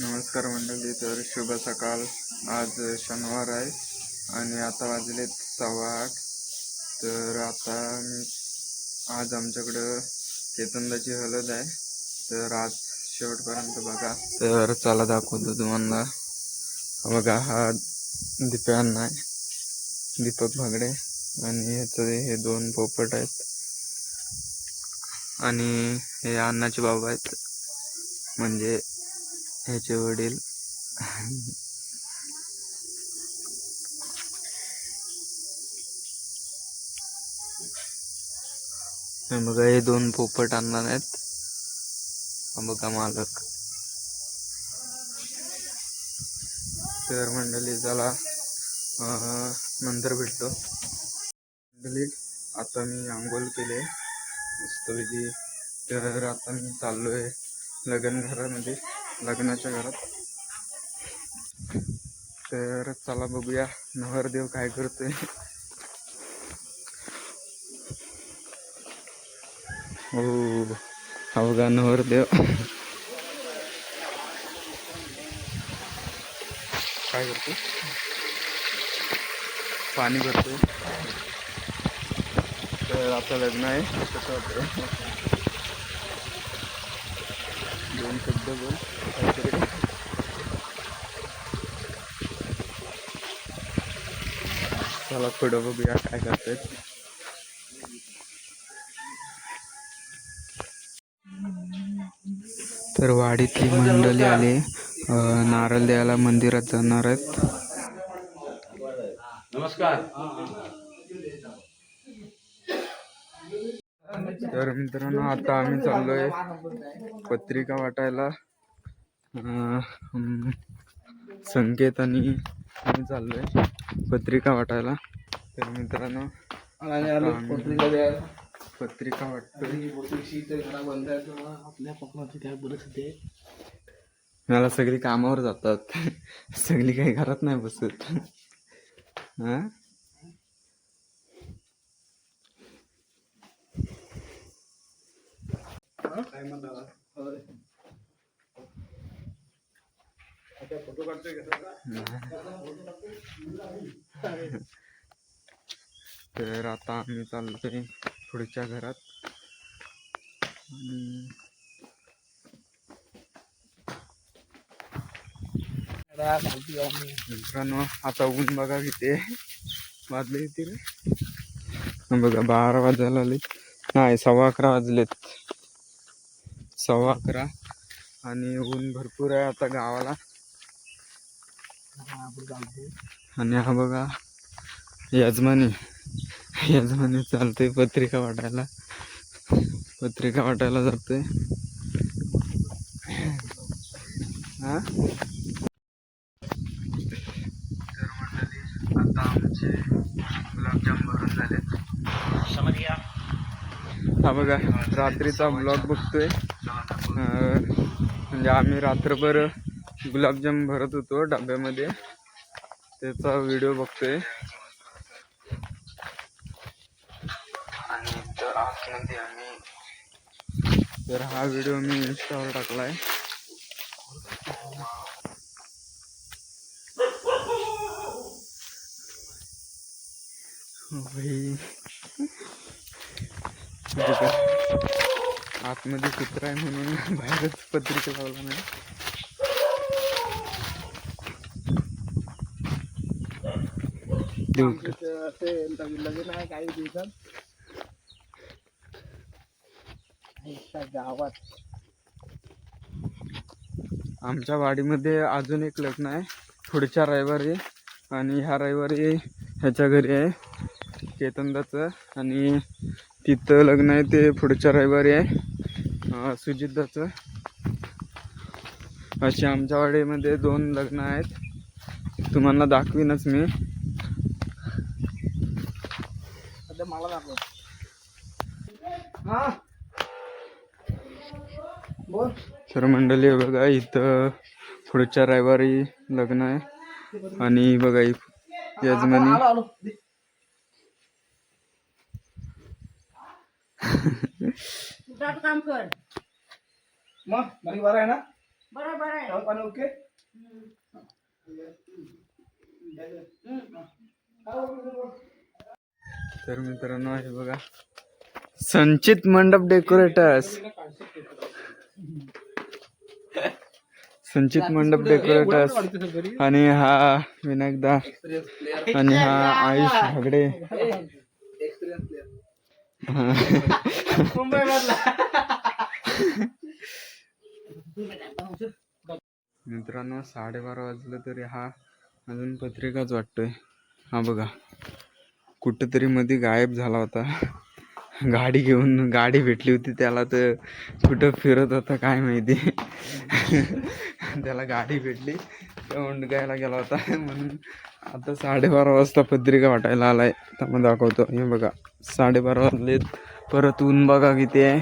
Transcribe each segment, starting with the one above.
नमस्कार मंडळी. तर शुभ सकाळ. आज शनिवार आहे आणि आता वाजलेत 8:15. तर आता आज आमच्याकडं केतनदाची हळद आहे. तर आज शेवटपर्यंत बघा. तर चला दाखवतो तुम्हाला. बघा, हा दीपान आहे, दीपक भागडे, आणि हे 2 पोपट आहेत आणि हे अण्णाचे बाबा आहेत, म्हणजे ह्याचे वडील. बघा, हे 2 पोपट आणणार आहेत. बघा मालक. तर मंडळी चला नंतर भेटतो. मंडळी, आता मी आंघोळ केले मस्तपैकी. तर आता मी चाललोय घरामध्ये, लग्नाच्या घरात. तर चला बघूया नवरदेव काय करतोय. हो, हा बघा नवरदेव काय करतो, पाणी भरतोय. तर आता लग्न आहे, कसं वाटतं? 2 शब्द बोल काहीतरी. चला पुढं बघूया काय करतायत. तर वाडीतली मंडळी आली, नारळ द्यायला मंदिरात जाणार आहेत. नमस्कार. तर मित्रांनो, आता आम्ही चाललोय पत्रिका वाटायला. संकेत आणि आम्ही चाललोय पत्रिका वाटायला. तर मित्रांनो, पत्रिका वाटतोय. मला सगळी कामावर जातात, सगळी काही घरात नाही बसत. हा, तर आता आम्ही चाललोय पुढच्या घरात. आणि मित्रांनो, आता ऊन बघा किती वाजले किती रे. बघा 12 वाजायला आले, नाही 11:15 वाजलेत, 11:15. आणि ऊन भरपूर आहे आता गावाला. आणि हा बघा यजमानी चालतोय पत्रिका वाटायला, जातोय. हा, तर मंडळी, आता आमचे गुलाबजाम भरून झालेत. हा बघा, रात्रीचा ब्लॉग बघतोय. म्हणजे आम्ही रात्रभर गुलाबजाम भरत होतो डब्यामध्ये, त्याचा व्हिडिओ बघतोय. आणि तर आतमध्ये तर हा व्हिडिओ मी इंस्टावर टाकलाय. आतमध्ये कुत्रा आहे म्हणून बाहेरच पत्रिका लावला नाही. लग्न आहे काही दिवसात गावात. आमच्या वाडीमध्ये अजून एक लग्न आहे पुढच्या रविवारी, आणि ह्या रविवारी ह्याच्या घरी आहे केतनदाचं, आणि तिथं लग्न आहे ते पुढच्या रविवारी आहे सुजितदाचं. अशी आमच्या वाडीमध्ये 2 लग्न आहेत, तुम्हाला दाखवीनच मी. मला दाखव. तर मंडळी बघा, इथं पुढच्या रविवारी लग्न आहे. आणि बघा यजमानी काम कर मग. बाकी बरं आहे ना? पण ओके तर मित्रांनो हे बघा संचित मंडप डेकोरेटर्स, संचित मंडप डेकोरेटर्स आणि हा विनायकदा आणि हा आयुष हगडे. मुंबई मित्रांनो 12:30 वाजलं तरी हा अजून पत्रिकाच वाटतोय. हा बघा कुठंतरी मध्ये गायब झाला होता. गाडी घेऊन गाडी भेटली होती त्याला, तर कुठं फिरत होता काय माहिती. त्याला गाडी भेटली गायला गेला होता म्हणून आता 12:30 वाजता पत्रिका वाटायला आलाय. त्यामध्ये दाखवतो हे बघा 12:30 वाजलेत. परत ऊन बघा किती आहे.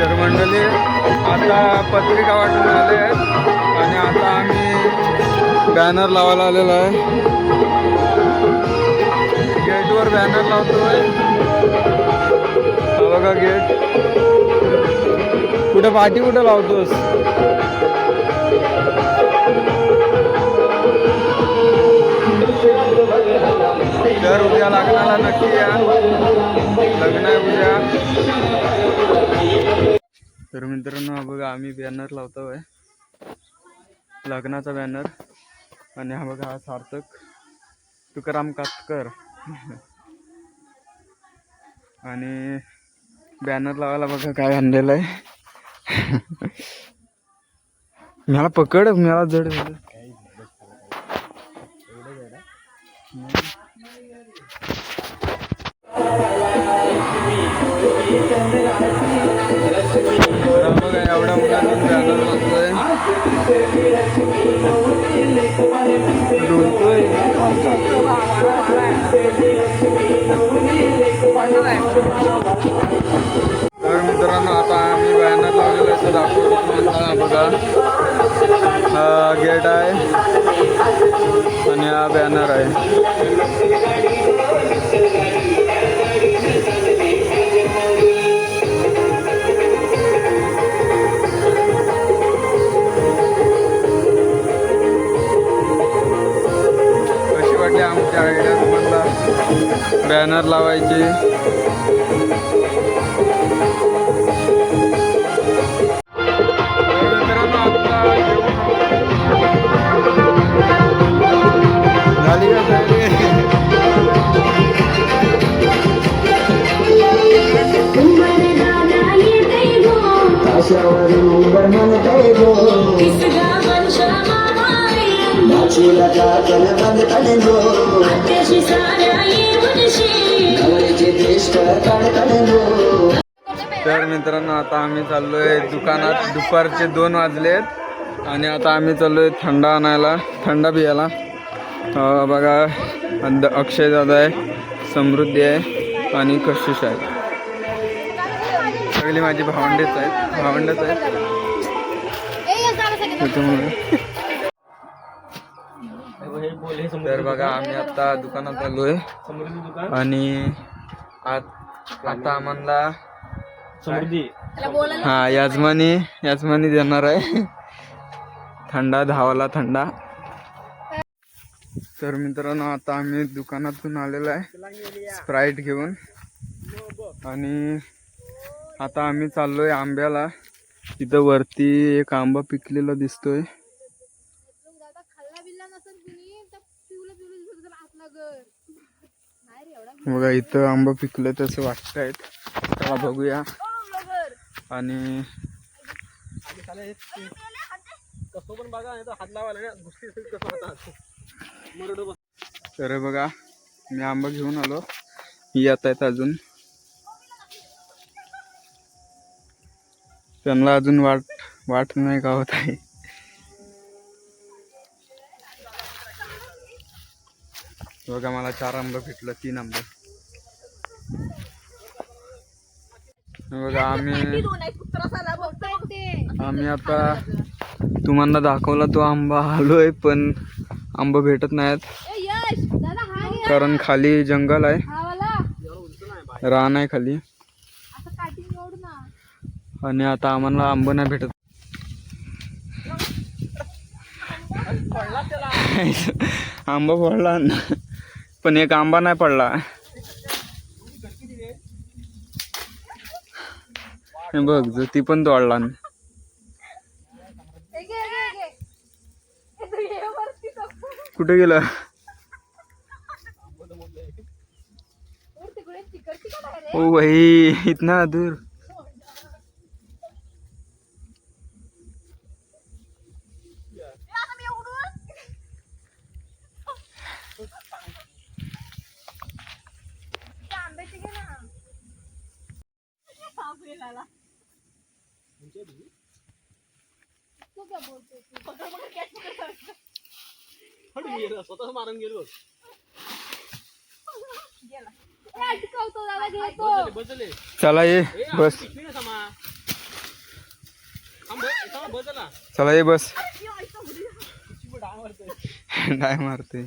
तर मंडळी आता पत्रिका वाटून आले आहेत आणि आता आम्ही बॅनर लावायला आलेलो आहे. गेटवर बॅनर लावतोय. हा बघा गेट. कुठं पाठी कुठं लावतोस? तर उद्या लग्नाला नक्की या. लग्न आहे उद्या. तर मित्रांनो बघा आम्ही बॅनर लावतोय लग्नाचा बॅनर. आणि हा बघा हा सार्थक तुकाराम कातकर. आणि बॅनर लावायला बघा काय आणलेलं आहे. मला पकड, मला जड झालं. बघा एवढ्या मुलांनी बॅनर लावतोय. तर मित्रांनो आता आम्ही बॅनर लावलेलं आहे दाखवतो. बघा हा गेट आहे आणि हा बॅनर आहे. कशी वाटली आमची आयडिया तुम्हाला बॅनर लावायची? झाली का तर मित्रांनो आता आम्ही चाललोय दुकानात. दुपारचे 2 वाजलेत आणि आता आम्ही चाललोय थंडा आणायला, थंडा पियाला. बघा अक्षय दादा आहे, समृद्धी आहे आणि कशिश आहे. सगळी माझी भावंडेच आहेत. त्याच्यामुळे तर बघा आम्ही आता दुकानात आलोय आणि आता आम्हाला हा याजमानी देणार आहे थंडा, धावाला थंडा. तर मित्रांनो आता आम्ही दुकानातून आलेलो आहे स्प्राईट घेऊन आणि आता आम्ही चाललोय आंब्याला. तिथं वरती एक आंबा पिकलेला दिसतोय. बघा इथं आंबा पिकलं तसं वाटतंय. चला बघूया. आणि कसं पण बघा हात लावायला तर बघा मी आंबा घेऊन आलो, येत आहेत अजून, त्यांना अजून वाट नाही गावत आहे. बघा मला 4 आंबे भेटलं, 3 आंबे. बघा आम्ही आता तुम्हाला दाखवला तो आंबा, आलोय पण आंबा भेटत नाहीत कारण खाली जंगल आहे, रान आहे खाली, आणि आता आम्हाला आंबा नाही भेटत. आंबा पडला पण एक आंबा नाही पडला. हे बघ जो ती पण तोडला. कुठे गेला? ओ भाई इतना दूर. स्वतः मारून गेलो. चला ये बस, चला ये बस. डाय मारते.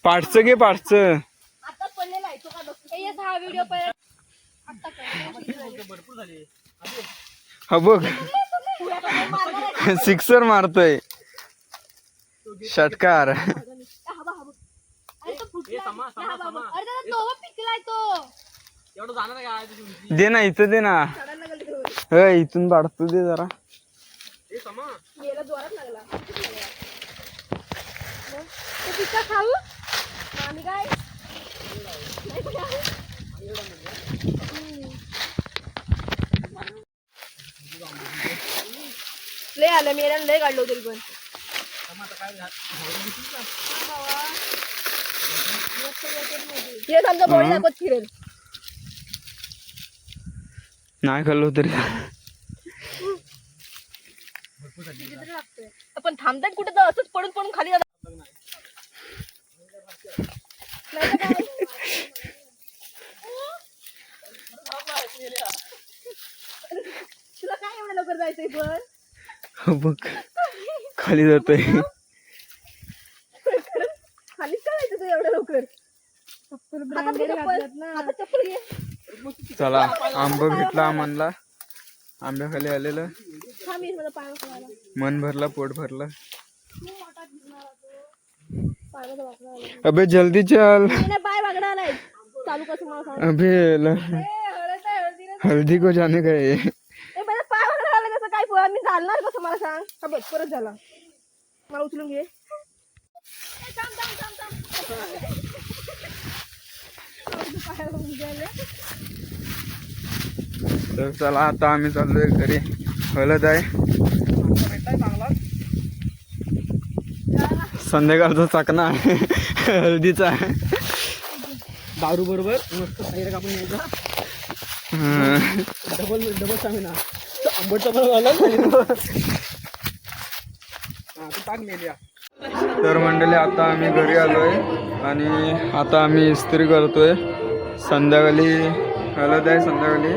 पाठचं घे, पाठचं. हा बघ सिक्सर मारतोय, षटकार. दे ना इथं, दे ना. इथून पाडतो, दे जरा. लय आलं मी लय काढलो तरी पण. आमचा बॉडी दाखवत फिरेल. नाही खाल्लो तरी आपण थांबतात कुठे तर असंच पडून पडून खाली जातात. तुला काय एवढं लवकर जायचंय पण? बघ खाली जातोय. खालीच काय जायचं तू एवढं लवकर? आता चप्पल घे. चला आंबा भेटला आम्हाला, आंब्याखाली आलेलं, मन भरला, पोट भरलं. अबे जल्दी चल. पाय बागडा आलाय. चालू कसं मला सांग. अबे हल्दी को जाने का है. पाय बागडा आला कसं काय? मी चालणार कसं मला सांग. हा बघ परत झाला. मला उचलून घे. तर चला आता आम्ही चाललोय घरी. हळद आहे, संध्याकाळचा चाकणा आहे हळदीचा आहे. दारू बरोबर मस्त साईड कापून यायचा. डबल सांगेना आंबटचा पण आला. टाक मेल्या. तर मंडळी आता आम्ही घरी आलोय आणि आता आम्ही इस्त्री करतोय. संध्याकाळी हळद आहे संध्याकाळी,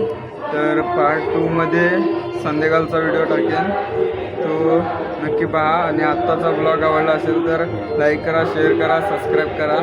तर पार्ट 2 मध्ये संध्याकाळचा व्हिडिओ टाकेन, तो नक्की पहा. आणि आत्ताचा ब्लॉग आवडला असेल तर लाईक करा, शेअर करा, सबस्क्राईब करा.